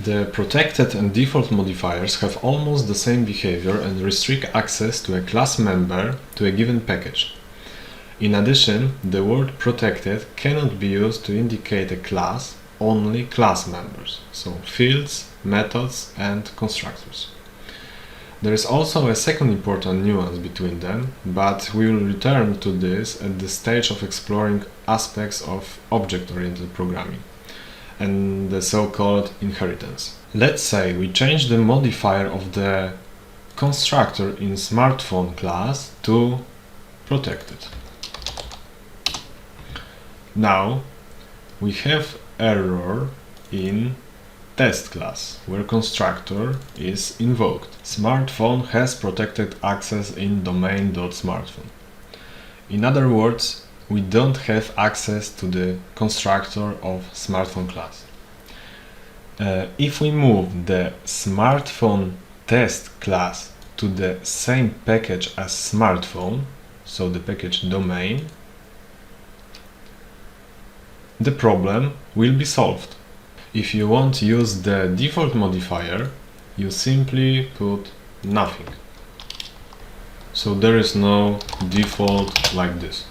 The protected and default modifiers have almost the same behavior and restrict access to a class member to a given package. In addition, the word protected cannot be used to indicate a class, only class members, so fields, methods and constructors. There is also a second important nuance between them, but we will return to this at the stage of exploring aspects of object-oriented programming and the so-called inheritance. Let's say we change the modifier of the constructor in smartphone class to protected. Now we have error in test class, where constructor is invoked. Smartphone has protected access in domain.smartphone. In other words, we don't have access to the constructor of smartphone class. If we move the smartphone test class to the same package as smartphone, so the package domain, the problem will be solved. If you want to use the default modifier, you simply put nothing. So there is no default like this.